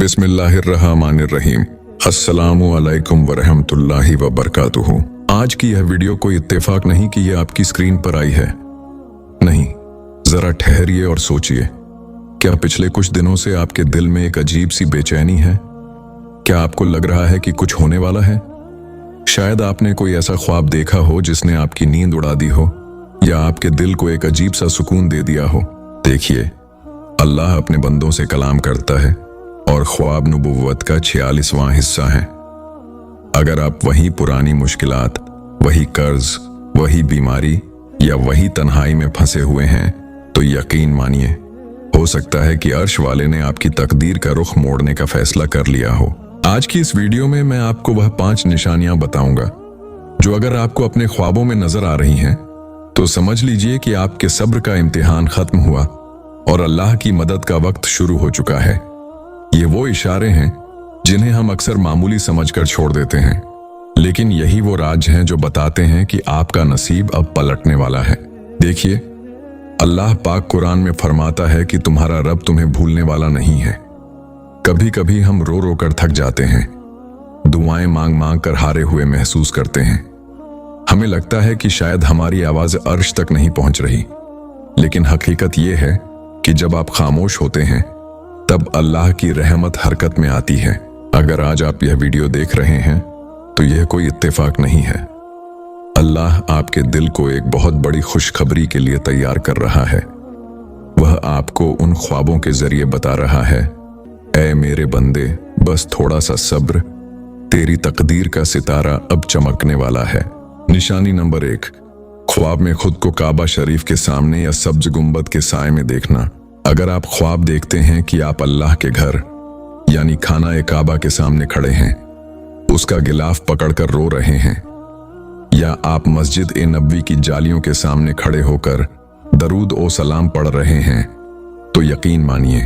बिस्मिल्लाहिर्रहमानिर्रहीम। अस्सलामु अलैकुम वरहमतुल्लाहि वबरकातुहू। आज की यह वीडियो कोई इत्तेफाक नहीं कि यह आपकी स्क्रीन पर आई है। नहीं, जरा ठहरिए और सोचिए, क्या पिछले कुछ दिनों से आपके दिल में एक अजीब सी बेचैनी है? क्या आपको लग रहा है कि कुछ होने वाला है? शायद आपने कोई ऐसा ख्वाब देखा हो जिसने आपकी नींद उड़ा दी हो, या आपके दिल को एक अजीब सा सुकून दे दिया हो। देखिए, अल्लाह अपने बंदों से कलाम करता है और ख्वाब नबुव्वत का 46वां हिस्सा है। अगर आप वही पुरानी मुश्किलात, वही कर्ज, वही बीमारी या वही तन्हाई में फंसे हुए हैं, तो यकीन मानिए, हो सकता है कि अर्श वाले ने आपकी तकदीर का रुख मोड़ने का फैसला कर लिया हो। आज की इस वीडियो में मैं आपको वह 5 निशानियां बताऊंगा जो अगर आपको अपने ख्वाबों में नजर आ रही हैं, तो समझ लीजिए कि आपके सब्र का इम्तिहान खत्म हुआ और अल्लाह की मदद का वक्त शुरू हो चुका है। ये वो इशारे हैं जिन्हें हम अक्सर मामूली समझकर छोड़ देते हैं, लेकिन यही वो राज हैं जो बताते हैं कि आपका नसीब अब पलटने वाला है। देखिए, अल्लाह पाक कुरान में फरमाता है कि तुम्हारा रब तुम्हें भूलने वाला नहीं है। कभी कभी हम रो रो कर थक जाते हैं, दुआएं मांग मांग कर हारे हुए महसूस करते हैं। हमें लगता है कि शायद हमारी आवाज अर्श तक नहीं पहुंच रही, लेकिन हकीकत यह है कि जब आप खामोश होते हैं तब अल्लाह की रहमत हरकत में आती है। अगर आज आप यह वीडियो देख रहे हैं तो यह कोई इत्तेफाक नहीं है। अल्लाह आपके दिल को एक बहुत बड़ी खुशखबरी के लिए तैयार कर रहा है। वह आपको उन ख्वाबों के जरिए बता रहा है, ऐ मेरे बंदे, बस थोड़ा सा सब्र, तेरी तकदीर का सितारा अब चमकने वाला है। निशानी नंबर 1, ख्वाब में खुद को काबा शरीफ के सामने या सब्ज गुंबद के साए में देखना। अगर आप ख्वाब देखते हैं कि आप अल्लाह के घर यानी खाना ए काबा के सामने खड़े हैं, उसका गिलाफ पकड़कर रो रहे हैं, या आप मस्जिद ए नबवी की जालियों के सामने खड़े होकर दरूद ओ सलाम पढ़ रहे हैं, तो यकीन मानिए,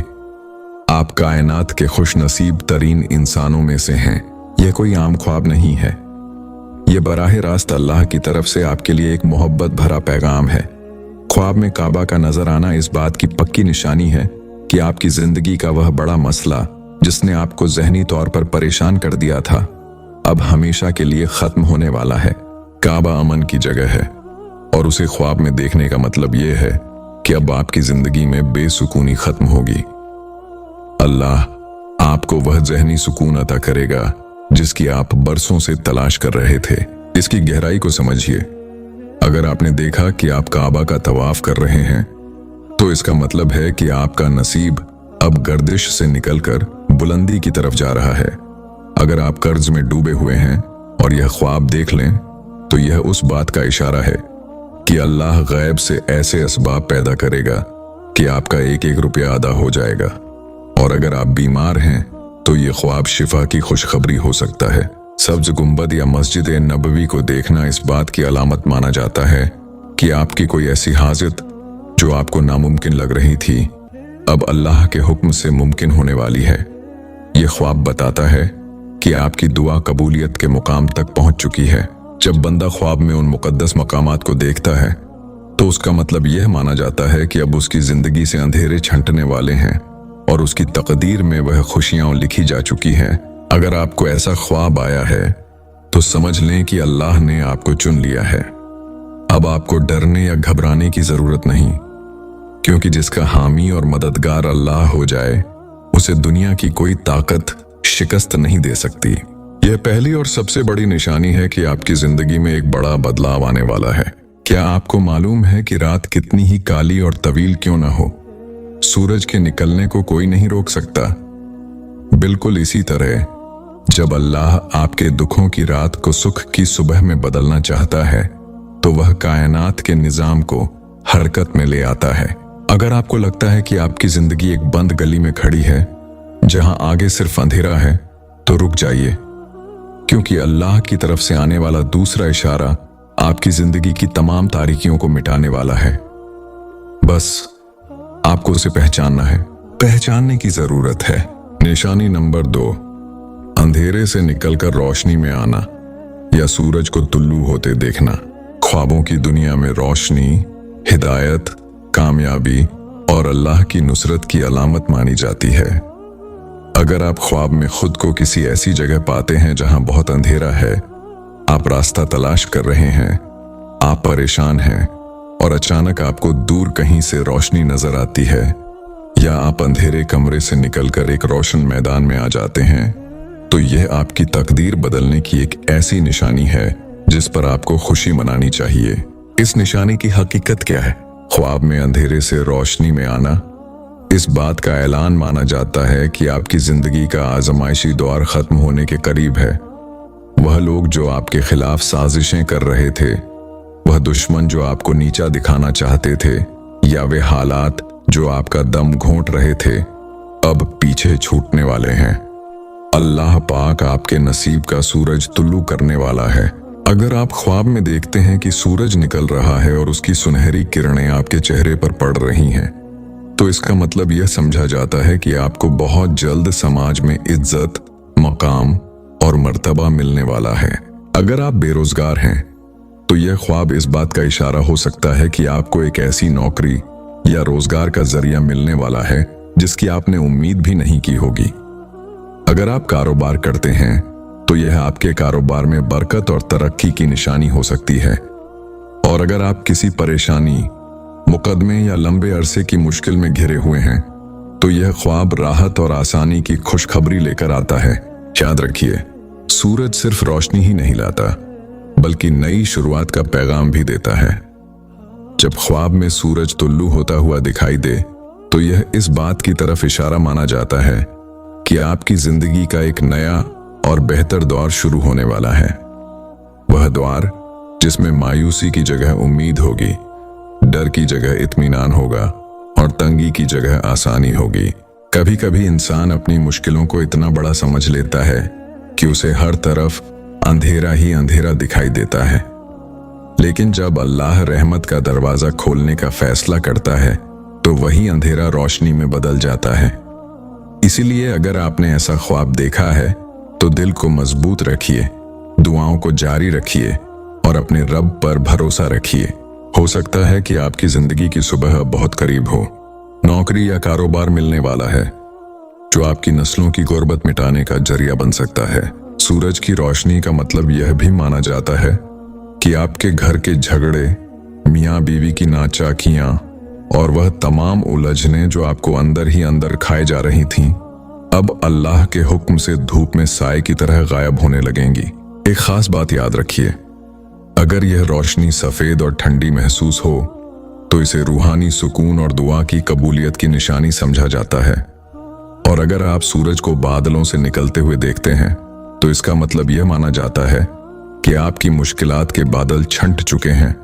आप कायनात के खुश नसीब तरीन इंसानों में से हैं। यह कोई आम ख्वाब नहीं है, यह बराह रास्त अल्लाह की तरफ से आपके लिए एक मोहब्बत भरा पैगाम है। ख्वाब में काबा का नजर आना इस बात की पक्की निशानी है कि आपकी जिंदगी का वह बड़ा मसला जिसने आपको जहनी तौर पर परेशान कर दिया था, अब हमेशा के लिए खत्म होने वाला है। काबा अमन की जगह है और उसे ख्वाब में देखने का मतलब यह है कि अब आपकी जिंदगी में बेसुकूनी खत्म होगी। अल्लाह आपको वह जहनी सुकून अता करेगा जिसकी आप बरसों से तलाश कर रहे थे। इसकी गहराई को समझिए। अगर आपने देखा कि आप काबा का तवाफ कर रहे हैं, तो इसका मतलब है कि आपका नसीब अब गर्दिश से निकलकर बुलंदी की तरफ जा रहा है। अगर आप कर्ज में डूबे हुए हैं और यह ख्वाब देख लें, तो यह उस बात का इशारा है कि अल्लाह गैब से ऐसे असबाब पैदा करेगा कि आपका एक एक रुपया अदा हो जाएगा। और अगर आप बीमार हैं, तो यह ख्वाब शिफा की खुशखबरी हो सकता है। सब्ज गुंबद या मस्जिद ए नबवी को देखना इस बात की अलामत माना जाता है कि आपकी कोई ऐसी हाजत जो आपको नामुमकिन लग रही थी, अब अल्लाह के हुक्म से मुमकिन होने वाली है। यह ख्वाब बताता है कि आपकी दुआ कबूलियत के मुकाम तक पहुंच चुकी है। जब बंदा ख्वाब में उन मुकद्दस मकामात को देखता है, तो उसका मतलब यह माना जाता है कि अब उसकी जिंदगी से अंधेरे छंटने वाले हैं और उसकी तकदीर में वह खुशियां लिखी जा चुकी हैं। अगर आपको ऐसा ख्वाब आया है, तो समझ लें कि अल्लाह ने आपको चुन लिया है। अब आपको डरने या घबराने की जरूरत नहीं, क्योंकि जिसका हामी और मददगार अल्लाह हो जाए, उसे दुनिया की कोई ताकत शिकस्त नहीं दे सकती। यह पहली और सबसे बड़ी निशानी है कि आपकी जिंदगी में एक बड़ा बदलाव आने वाला है। क्या आपको मालूम है कि रात कितनी ही काली और तवील क्यों ना हो, सूरज के निकलने को कोई नहीं रोक सकता। बिल्कुल इसी तरह जब अल्लाह आपके दुखों की रात को सुख की सुबह में बदलना चाहता है, तो वह कायनात के निजाम को हरकत में ले आता है। अगर आपको लगता है कि आपकी जिंदगी एक बंद गली में खड़ी है जहां आगे सिर्फ अंधेरा है, तो रुक जाइए, क्योंकि अल्लाह की तरफ से आने वाला दूसरा इशारा आपकी जिंदगी की तमाम तारीकियों को मिटाने वाला है। बस आपको उसे पहचानना है, पहचानने की जरूरत है। निशानी नंबर 2, अंधेरे से निकलकर रोशनी में आना या सूरज को तुल्लू होते देखना। ख्वाबों की दुनिया में रोशनी, हिदायत, कामयाबी और अल्लाह की नुसरत की अलामत मानी जाती है। अगर आप ख्वाब में खुद को किसी ऐसी जगह पाते हैं जहां बहुत अंधेरा है, आप रास्ता तलाश कर रहे हैं, आप परेशान हैं और अचानक आपको दूर कहीं से रोशनी नजर आती है, या आप अंधेरे कमरे से निकलकर एक रोशन मैदान में आ जाते हैं, तो यह आपकी तकदीर बदलने की एक ऐसी निशानी है जिस पर आपको खुशी मनानी चाहिए। इस निशानी की हकीकत क्या है? ख्वाब में अंधेरे से रोशनी में आना इस बात का ऐलान माना जाता है कि आपकी जिंदगी का आजमाइशी दौर खत्म होने के करीब है। वह लोग जो आपके खिलाफ साजिशें कर रहे थे, वह दुश्मन जो आपको नीचा दिखाना चाहते थे, या वे हालात जो आपका दम घोंट रहे थे, अब पीछे छूटने वाले हैं। अल्लाह पाक आपके नसीब का सूरज तुल्लू करने वाला है। अगर आप ख्वाब में देखते हैं कि सूरज निकल रहा है और उसकी सुनहरी किरणें आपके चेहरे पर पड़ रही हैं, तो इसका मतलब यह समझा जाता है कि आपको बहुत जल्द समाज में इज्जत, मकाम और मर्तबा मिलने वाला है। अगर आप बेरोजगार हैं, तो यह ख्वाब इस बात का इशारा हो सकता है कि आपको एक ऐसी नौकरी या रोजगार का जरिया मिलने वाला है जिसकी आपने उम्मीद भी नहीं की होगी। अगर आप कारोबार करते हैं, तो यह आपके कारोबार में बरकत और तरक्की की निशानी हो सकती है। और अगर आप किसी परेशानी, मुकदमे या लंबे अरसे की मुश्किल में घिरे हुए हैं, तो यह ख्वाब राहत और आसानी की खुशखबरी लेकर आता है। याद रखिए, सूरज सिर्फ रोशनी ही नहीं लाता, बल्कि नई शुरुआत का पैगाम भी देता है। जब ख्वाब में सूरज तुल्लू होता हुआ दिखाई दे, तो यह इस बात की तरफ इशारा माना जाता है कि आपकी जिंदगी का एक नया और बेहतर दौर शुरू होने वाला है। वह दौर जिसमें मायूसी की जगह उम्मीद होगी, डर की जगह इत्मीनान होगा और तंगी की जगह आसानी होगी। कभी कभी इंसान अपनी मुश्किलों को इतना बड़ा समझ लेता है कि उसे हर तरफ अंधेरा ही अंधेरा दिखाई देता है, लेकिन जब अल्लाह रहमत का दरवाजा खोलने का फैसला करता है, तो वही अंधेरा रोशनी में बदल जाता है। इसीलिए अगर आपने ऐसा ख्वाब देखा है, तो दिल को मजबूत रखिए, दुआओं को जारी रखिए और अपने रब पर भरोसा रखिए। हो सकता है कि आपकी जिंदगी की सुबह बहुत करीब हो। नौकरी या कारोबार मिलने वाला है जो आपकी नस्लों की गुर्बत मिटाने का जरिया बन सकता है। सूरज की रोशनी का मतलब यह भी माना जाता है कि आपके घर के झगड़े, मियाँ बीवी की नाचाकियां और वह तमाम उलझने जो आपको अंदर ही अंदर खाए जा रही थीं, अब अल्लाह के हुक्म से धूप में साए की तरह गायब होने लगेंगी। एक खास बात याद रखिए, अगर यह रोशनी सफेद और ठंडी महसूस हो, तो इसे रूहानी सुकून और दुआ की कबूलियत की निशानी समझा जाता है। और अगर आप सूरज को बादलों से निकलते हुए देखते हैं, तो इसका मतलब यह माना जाता है कि आपकी मुश्किलात के बादल छंट चुके हैं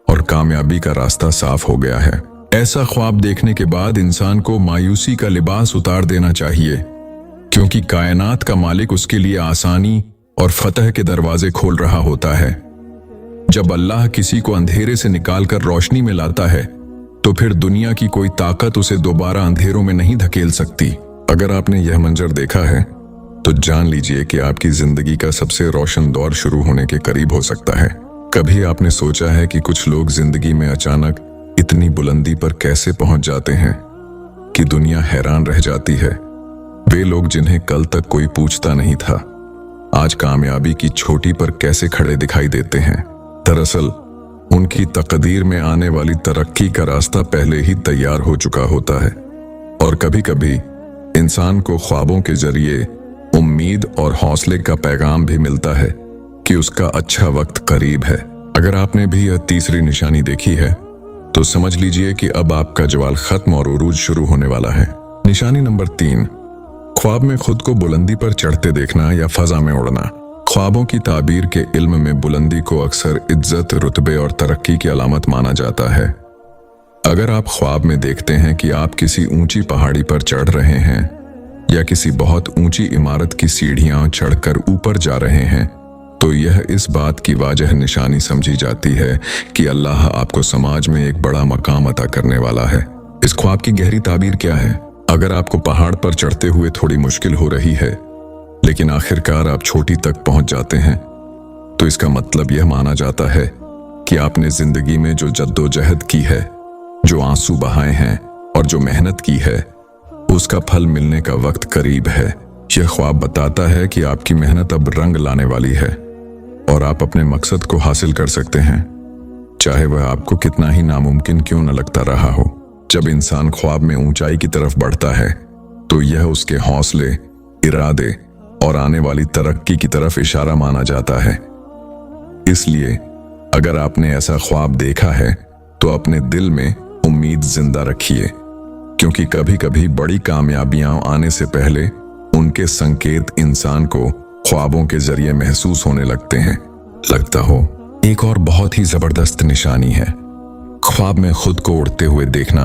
और कामयाबी का रास्ता साफ हो गया है। ऐसा ख्वाब देखने के बाद इंसान को मायूसी का लिबास उतार देना चाहिए, क्योंकि कायनात का मालिक उसके लिए आसानी और फतह के दरवाजे खोल रहा होता है। जब अल्लाह किसी को अंधेरे से निकालकर रोशनी में लाता है, तो फिर दुनिया की कोई ताकत उसे दोबारा अंधेरों में नहीं धकेल सकती। अगर आपने यह मंजर देखा है, तो जान लीजिए कि आपकी जिंदगी का सबसे रोशन दौर शुरू होने के करीब हो सकता है। कभी आपने सोचा है कि कुछ लोग जिंदगी में अचानक इतनी बुलंदी पर कैसे पहुंच जाते हैं कि दुनिया हैरान रह जाती है। वे लोग जिन्हें कल तक कोई पूछता नहीं था, आज कामयाबी की चोटी पर कैसे खड़े दिखाई देते हैं। दरअसल उनकी तकदीर में आने वाली तरक्की का रास्ता पहले ही तैयार हो चुका होता है। और कभी कभी इंसान को ख्वाबों के जरिए उम्मीद और हौसले का पैगाम भी मिलता है कि उसका अच्छा वक्त करीब है। अगर आपने भी यह तीसरी निशानी देखी है, तो समझ लीजिए कि अब आपका जवाल खत्म और उरूज शुरू होने वाला है। निशानी नंबर 3, ख्वाब में खुद को बुलंदी पर चढ़ते देखना या फजा में उड़ना। ख्वाबों की ताबीर के इल्म में बुलंदी को अक्सर इज्जत, रुतबे और तरक्की की अलामत माना जाता है। अगर आप ख्वाब में देखते हैं कि आप किसी ऊंची पहाड़ी पर चढ़ रहे हैं या किसी बहुत ऊंची इमारत की सीढ़ियां चढ़कर ऊपर जा रहे हैं, तो यह इस बात की वाजह निशानी समझी जाती है कि अल्लाह आपको समाज में एक बड़ा मकाम अता करने वाला है। इस ख्वाब की गहरी ताबीर क्या है? अगर आपको पहाड़ पर चढ़ते हुए थोड़ी मुश्किल हो रही है, लेकिन आखिरकार आप चोटी तक पहुंच जाते हैं, तो इसका मतलब यह माना जाता है कि आपने जिंदगी में जो जद्दोजहद की है, जो आंसू बहाए हैं और जो मेहनत की है, उसका फल मिलने का वक्त करीब है। यह ख्वाब बताता है कि आपकी मेहनत अब रंग लाने वाली है और आप अपने मकसद को हासिल कर सकते हैं, चाहे वह आपको कितना ही नामुमकिन क्यों न लगता रहा हो। जब इंसान ख्वाब में ऊंचाई की तरफ बढ़ता है तो यह उसके हौसले, इरादे और आने वाली तरक्की की तरफ इशारा माना जाता है। इसलिए अगर आपने ऐसा ख्वाब देखा है तो अपने दिल में उम्मीद जिंदा रखिए, क्योंकि कभी कभी बड़ी कामयाबियां आने से पहले उनके संकेत इंसान को ख्वाबों के जरिए महसूस होने लगते हैं। लगता हो एक और बहुत ही जबरदस्त निशानी है ख्वाब में खुद को उड़ते हुए देखना।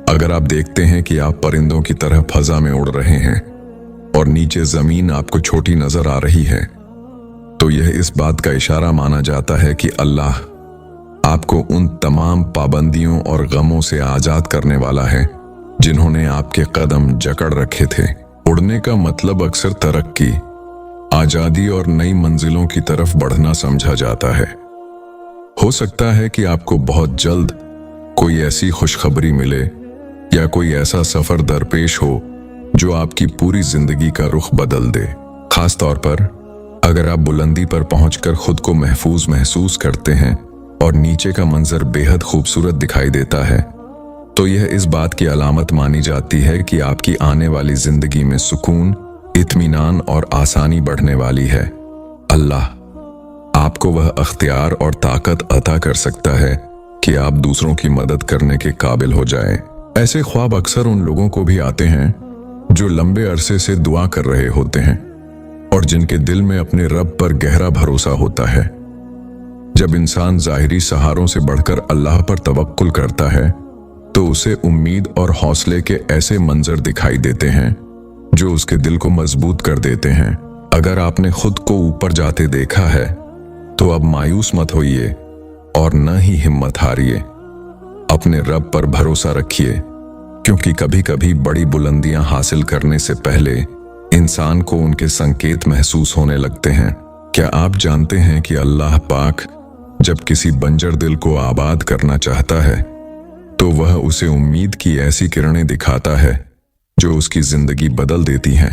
अगर आप देखते हैं कि आप परिंदों की तरह फजा में उड़ रहे हैं और नीचे जमीन आपको छोटी नजर आ रही है, तो यह इस बात का इशारा माना जाता है कि अल्लाह आपको उन तमाम पाबंदियों और गमों से आजाद करने वाला है जिन्होंने आपके कदम जकड़ रखे थे। उड़ने का मतलब अक्सर तरक्की, आजादी और नई मंजिलों की तरफ बढ़ना समझा जाता है। हो सकता है कि आपको बहुत जल्द कोई ऐसी खुशखबरी मिले या कोई ऐसा सफर दरपेश हो जो आपकी पूरी जिंदगी का रुख बदल दे। खास तौर पर अगर आप बुलंदी पर पहुंचकर खुद को महसूस करते हैं और नीचे का मंजर बेहद खूबसूरत दिखाई देता है, तो यह इस बात की अलामत मानी जाती है कि आपकी आने वाली जिंदगी में सुकून, इत्मीनान और आसानी बढ़ने वाली है। अल्लाह आपको वह अख्तियार और ताकत अता कर सकता है कि आप दूसरों की मदद करने के काबिल हो जाएं। ऐसे ख्वाब अक्सर उन लोगों को भी आते हैं जो लंबे अरसे से दुआ कर रहे होते हैं और जिनके दिल में अपने रब पर गहरा भरोसा होता है। जब इंसान ज़ाहिरी सहारों से बढ़कर अल्लाह पर तवक्कुल करता है तो उसे उम्मीद और हौसले के ऐसे मंजर दिखाई देते हैं जो उसके दिल को मजबूत कर देते हैं। अगर आपने खुद को ऊपर जाते देखा है तो अब मायूस मत होइए और न ही हिम्मत हारिए। अपने रब पर भरोसा रखिए, क्योंकि कभी कभी बड़ी बुलंदियां हासिल करने से पहले इंसान को उनके संकेत महसूस होने लगते हैं। क्या आप जानते हैं कि अल्लाह पाक जब किसी बंजर दिल को आबाद करना चाहता है तो वह उसे उम्मीद की ऐसी किरणें दिखाता है जो उसकी जिंदगी बदल देती हैं।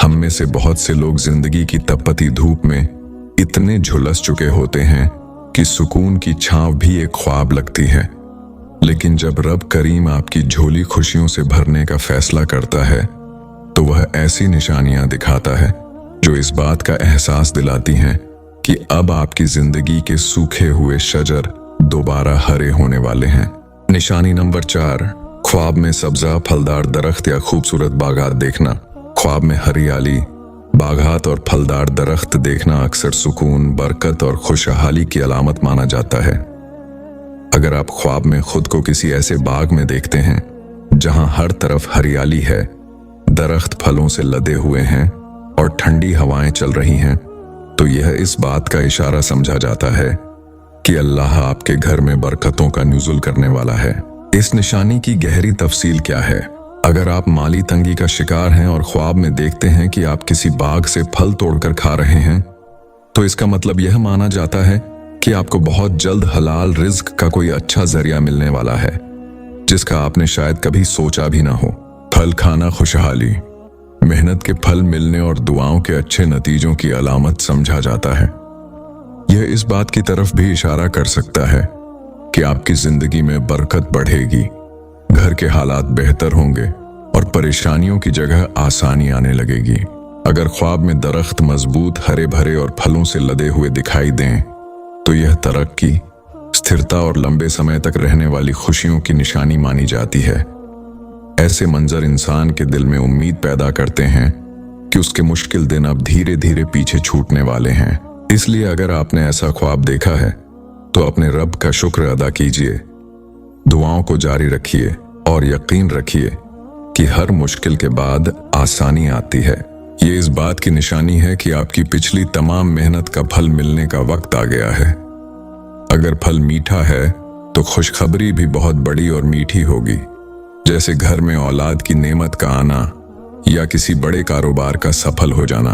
हम में से बहुत से लोग जिंदगी की तपती धूप में इतने झुलस चुके होते हैं कि सुकून की छांव भी एक ख्वाब लगती है। लेकिन जब रब करीम आपकी झोली खुशियों से भरने का फैसला करता है तो वह ऐसी निशानियां दिखाता है जो इस बात का एहसास दिलाती हैं कि अब आपकी जिंदगी के सूखे हुए शजर दोबारा हरे होने वाले हैं। निशानी नंबर 4, ख्वाब में सब्जा, फलदार दरख्त या खूबसूरत बागात देखना। ख्वाब में हरियाली, बागात और फलदार दरख्त देखना अक्सर सुकून, बरकत और खुशहाली की अलामत माना जाता है। अगर आप ख्वाब में खुद को किसी ऐसे बाग में देखते हैं जहां हर तरफ हरियाली है, दरख्त फलों से लदे हुए हैं और ठंडी हवाएं चल रही हैं, तो यह इस बात का इशारा समझा जाता है कि अल्लाह आपके घर में बरकतों का नुज़ुल करने वाला है। इस निशानी की गहरी तफसील क्या है? अगर आप माली तंगी का शिकार हैं और ख्वाब में देखते हैं कि आप किसी बाग से फल तोड़कर खा रहे हैं, तो इसका मतलब यह माना जाता है कि आपको बहुत जल्द हलाल रिज्क का कोई अच्छा जरिया मिलने वाला है जिसका आपने शायद कभी सोचा भी ना हो। फल खाना खुशहाली, मेहनत के फल मिलने और दुआओं के अच्छे नतीजों की अलामत समझा जाता है। यह इस बात की तरफ भी इशारा कर सकता है कि आपकी जिंदगी में बरकत बढ़ेगी, घर के हालात बेहतर होंगे और परेशानियों की जगह आसानी आने लगेगी। अगर ख्वाब में दरख्त मजबूत, हरे भरे और फलों से लदे हुए दिखाई दें तो यह तरक्की, स्थिरता और लंबे समय तक रहने वाली खुशियों की निशानी मानी जाती है। ऐसे मंजर इंसान के दिल में उम्मीद पैदा करते हैं कि उसके मुश्किल दिन अब धीरे धीरे पीछे छूटने वाले हैं। इसलिए अगर आपने ऐसा ख्वाब देखा है तो अपने रब का शुक्र अदा कीजिए, दुआओं को जारी रखिए और यकीन रखिए कि हर मुश्किल के बाद आसानी आती है। ये इस बात की निशानी है कि आपकी पिछली तमाम मेहनत का फल मिलने का वक्त आ गया है। अगर फल मीठा है तो खुशखबरी भी बहुत बड़ी और मीठी होगी, जैसे घर में औलाद की नेमत का आना या किसी बड़े कारोबार का सफल हो जाना।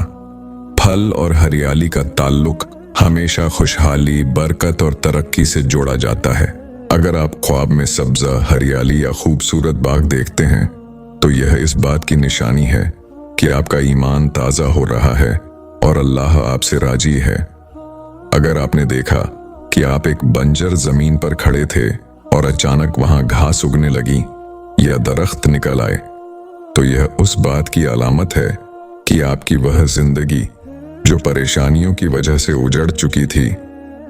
फल और हरियाली का ताल्लुक हमेशा खुशहाली, बरकत और तरक्की से जोड़ा जाता है। अगर आप ख्वाब में सब्जा, हरियाली या खूबसूरत बाग देखते हैं तो यह इस बात की निशानी है कि आपका ईमान ताज़ा हो रहा है और अल्लाह आपसे राजी है। अगर आपने देखा कि आप एक बंजर जमीन पर खड़े थे और अचानक वहां घास उगने लगी या दरख्त निकल आए, तो यह उस बात की अलामत है कि आपकी वह जिंदगी जो परेशानियों की वजह से उजड़ चुकी थी,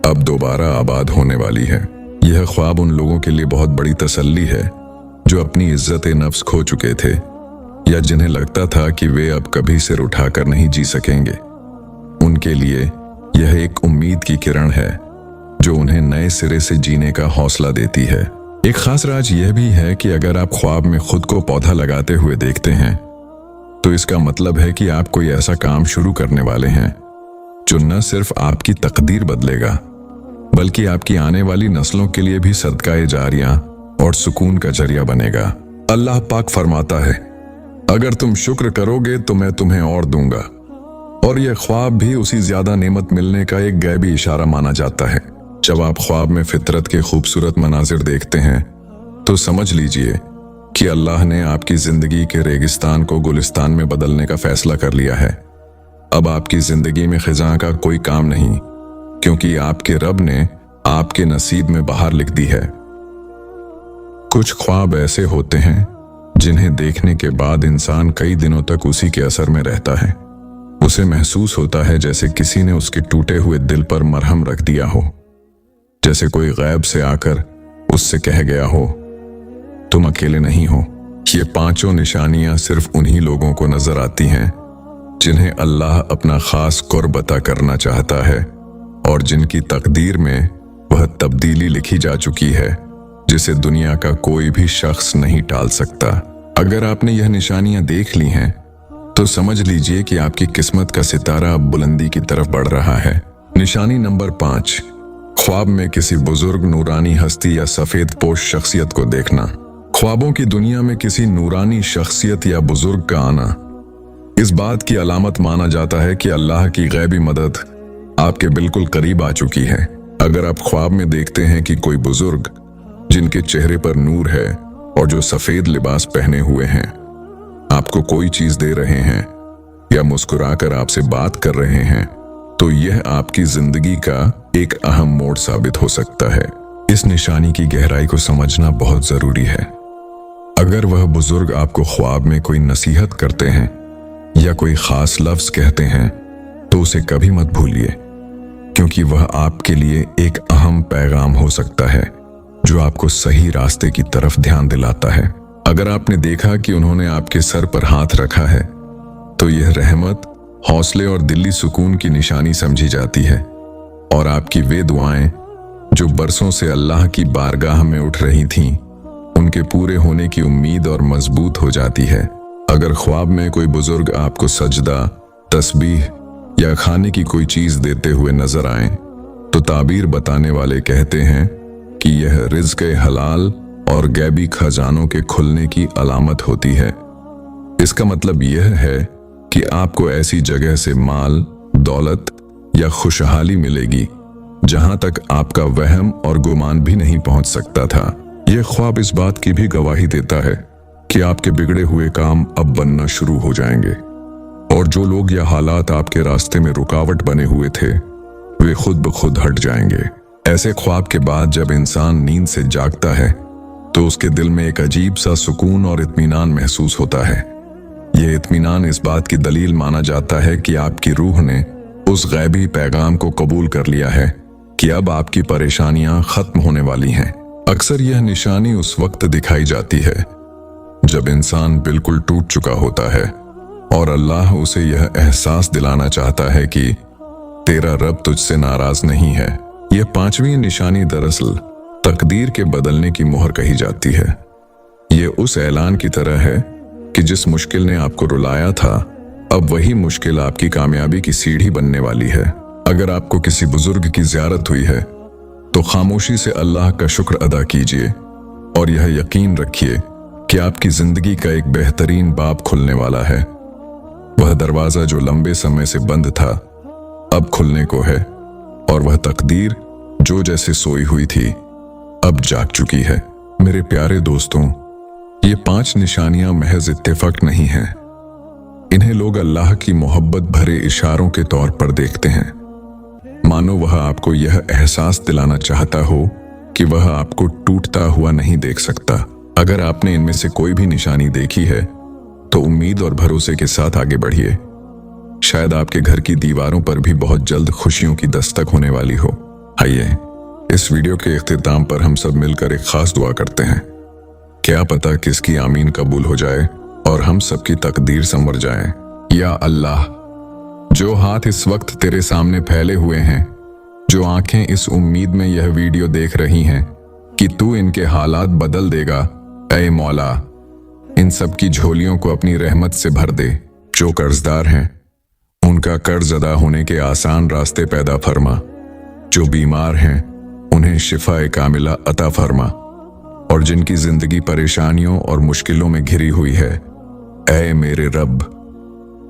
अब दोबारा आबाद होने वाली है। यह ख्वाब उन लोगों के लिए बहुत बड़ी तसल्ली है जो अपनी इज्जत नफ्स खो चुके थे या जिन्हें लगता था कि वे अब कभी सिर उठाकर नहीं जी सकेंगे। उनके लिए यह एक उम्मीद की किरण है जो उन्हें नए सिरे से जीने का हौसला देती है। एक खास राज यह भी है कि अगर आप ख्वाब में खुद को पौधा लगाते हुए देखते हैं, तो इसका मतलब है कि आप कोई ऐसा काम शुरू करने वाले हैं जो न सिर्फ आपकी तकदीर बदलेगा, बल्कि आपकी आने वाली नस्लों के लिए भी सदकाए जारिया और सुकून का जरिया बनेगा। अल्लाह पाक फरमाता है, अगर तुम शुक्र करोगे तो मैं तुम्हें और दूंगा। और यह ख्वाब भी उसी ज्यादा नेमत मिलने का एक गैबी इशारा माना जाता है। जब आप ख्वाब में फितरत के खूबसूरत मनाजिर देखते हैं, तो समझ लीजिए कि अल्लाह ने आपकी जिंदगी के रेगिस्तान को गुलिस्तान में बदलने का फैसला कर लिया है। अब आपकी जिंदगी में खिजां का कोई काम नहीं, क्योंकि आपके रब ने आपके नसीब में बहार लिख दी है। कुछ ख्वाब ऐसे होते हैं जिन्हें देखने के बाद इंसान कई दिनों तक उसी के असर में रहता है। उसे महसूस होता है जैसे किसी ने उसके टूटे हुए दिल पर मरहम रख दिया हो, जैसे कोई गैब से आकर उससे कह गया हो, तुम अकेले नहीं हो। ये पांचों निशानियां सिर्फ उन्हीं लोगों को नजर आती हैं जिन्हें अल्लाह अपना खास कुर्ब अता करना चाहता है और जिनकी तकदीर में वह तब्दीली लिखी जा चुकी है जिसे दुनिया का कोई भी शख्स नहीं टाल सकता। अगर आपने यह निशानियां देख ली हैं, तो समझ लीजिए कि आपकी किस्मत का सितारा अब बुलंदी की तरफ बढ़ रहा है। निशानी नंबर 5, ख्वाब में किसी बुजुर्ग नूरानी हस्ती या सफेद पोश शख्सियत को देखना। ख्वाबों की दुनिया में किसी नूरानी शख्सियत या बुजुर्ग का आना इस बात की अलामत माना जाता है कि अल्लाह की गैबी मदद आपके बिल्कुल करीब आ चुकी है। अगर आप ख्वाब में देखते हैं कि कोई बुजुर्ग जिनके चेहरे पर नूर है और जो सफेद लिबास पहने हुए हैं आपको कोई चीज दे रहे हैं या मुस्कुराकर आपसे बात कर रहे हैं, तो यह आपकी जिंदगी का एक अहम मोड़ साबित हो सकता है। इस निशानी की गहराई को समझना बहुत जरूरी है। अगर वह बुजुर्ग आपको ख्वाब में कोई नसीहत करते हैं या कोई खास लफ्ज कहते हैं, तो उसे कभी मत भूलिए, क्योंकि वह आपके लिए एक अहम पैगाम हो सकता है जो आपको सही रास्ते की तरफ ध्यान दिलाता है। अगर आपने देखा कि उन्होंने आपके सर पर हाथ रखा है, तो यह रहमत, हौसले और दिली सुकून की निशानी समझी जाती है और आपकी वे दुआएं जो बरसों से अल्लाह की बारगाह में उठ रही थीं, उनके पूरे होने की उम्मीद और मजबूत हो जाती है। अगर ख्वाब में कोई बुजुर्ग आपको सजदा, तस्बीह या खाने की कोई चीज देते हुए नजर आए, तो ताबीर बताने वाले कहते हैं कि यह रिज़्क़ हलाल और गैबी खजानों के खुलने की अलामत होती है। इसका मतलब यह है कि आपको ऐसी जगह से माल, दौलत या खुशहाली मिलेगी जहां तक आपका वहम और गुमान भी नहीं पहुंच सकता था। यह ख्वाब इस बात की भी गवाही देता है कि आपके बिगड़े हुए काम अब बनना शुरू हो जाएंगे और जो लोग या हालात आपके रास्ते में रुकावट बने हुए थे, वे खुद ब खुद हट जाएंगे। ऐसे ख्वाब के बाद जब इंसान नींद से जागता है, तो उसके दिल में एक अजीब सा सुकून और इत्मीनान महसूस होता है। यह इत्मीनान इस बात की दलील माना जाता है कि आपकी रूह ने उस गैबी पैगाम को कबूल कर लिया है कि अब आपकी परेशानियां खत्म होने वाली हैं। अक्सर यह निशानी उस वक्त दिखाई जाती है जब इंसान बिल्कुल टूट चुका होता है और अल्लाह उसे यह एहसास दिलाना चाहता है कि तेरा रब तुझसे नाराज नहीं है। यह 5वीं निशानी दरअसल तकदीर के बदलने की मोहर कही जाती है। यह उस ऐलान की तरह है कि जिस मुश्किल ने आपको रुलाया था, अब वही मुश्किल आपकी कामयाबी की सीढ़ी बनने वाली है। अगर आपको किसी बुजुर्ग की ज़ियारत हुई है, तो खामोशी से अल्लाह का शुक्र अदा कीजिए और यह यकीन रखिए कि आपकी जिंदगी का एक बेहतरीन बाब खुलने वाला है। वह दरवाजा जो लंबे समय से बंद था, अब खुलने को है और वह तकदीर जो जैसे सोई हुई थी, अब जाग चुकी है। मेरे प्यारे दोस्तों, ये 5 निशानियां महज इत्तेफाक नहीं हैं, इन्हें लोग अल्लाह की मोहब्बत भरे इशारों के तौर पर देखते हैं, मानो वह आपको यह एहसास दिलाना चाहता हो कि वह आपको टूटता हुआ नहीं देख सकता। अगर आपने इनमें से कोई भी निशानी देखी है तो उम्मीद और भरोसे के साथ आगे बढ़िए। शायद आपके घर की दीवारों पर भी बहुत जल्द खुशियों की दस्तक होने वाली हो। आइए इस वीडियो के इख्तिताम पर हम सब मिलकर एक खास दुआ करते हैं। क्या पता किसकी आमीन कबूल हो जाए और हम सबकी तकदीर संवर जाए। या अल्लाह, जो हाथ इस वक्त तेरे सामने फैले हुए हैं, जो आंखें इस उम्मीद में यह वीडियो देख रही हैं कि तू इनके हालात बदल देगा, ऐ मौला इन सब की झोलियों को अपनी रहमत से भर दे। जो कर्जदार हैं उनका कर्ज अदा होने के आसान रास्ते पैदा फरमा, जो बीमार हैं उन्हें शिफा कामिला अता फरमा, और जिनकी जिंदगी परेशानियों और मुश्किलों में घिरी हुई है, ऐ मेरे रब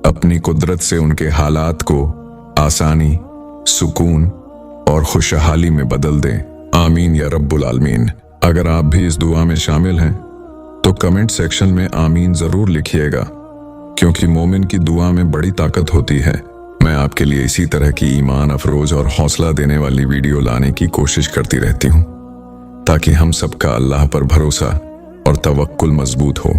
अपनी कुदरत से उनके हालात को आसानी, सुकून और खुशहाली में बदल दें। आमीन या रब्बुल आलमीन। अगर आप भी इस दुआ में शामिल हैं तो कमेंट सेक्शन में आमीन जरूर लिखिएगा, क्योंकि मोमिन की दुआ में बड़ी ताकत होती है। मैं आपके लिए इसी तरह की ईमान अफरोज और हौसला देने वाली वीडियो लाने की कोशिश करती रहती हूँ, ताकि हम सबका अल्लाह पर भरोसा और तवक्कुल मजबूत हो।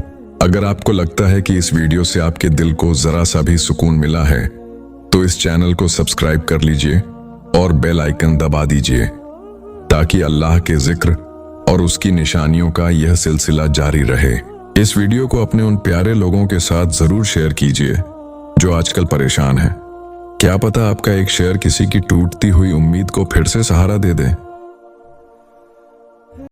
अगर आपको लगता है कि इस वीडियो से आपके दिल को जरा सा भी सुकून मिला है तो इस चैनल को सब्सक्राइब कर लीजिए और बेल आइकन दबा दीजिए, ताकि अल्लाह के जिक्र और उसकी निशानियों का यह सिलसिला जारी रहे। इस वीडियो को अपने उन प्यारे लोगों के साथ जरूर शेयर कीजिए जो आजकल परेशान हैं। क्या पता आपका एक शेयर किसी की टूटती हुई उम्मीद को फिर से सहारा दे दे।